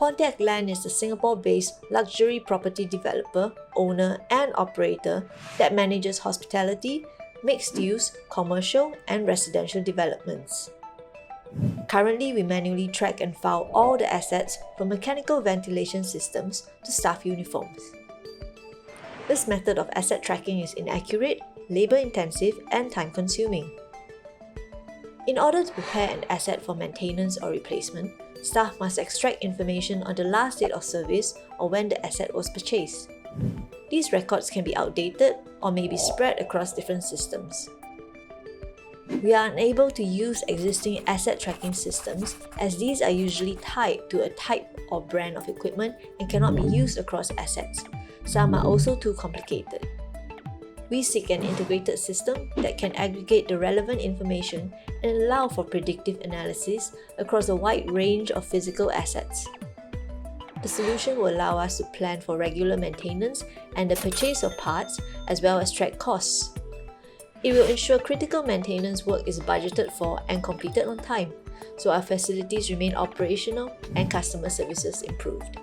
Pontiac Land is a Singapore-based luxury property developer, owner, and operator that manages hospitality, mixed-use, commercial, and residential developments. Currently, we manually track and file all the assets from mechanical ventilation systems to staff uniforms. This method of asset tracking is inaccurate, labor-intensive, and time-consuming. In order to prepare an asset for maintenance or replacement, staff must extract information on the last date of service or when the asset was purchased. These records can be outdated or may be spread across different systems. We are unable to use existing asset tracking systems as these are usually tied to a type or brand of equipment and cannot be used across assets. Some are also too complicated. We seek an integrated system that can aggregate the relevant information and allow for predictive analysis across a wide range of physical assets. The solution will allow us to plan for regular maintenance and the purchase of parts, as well as track costs. It will ensure critical maintenance work is budgeted for and completed on time, so our facilities remain operational and customer services improved.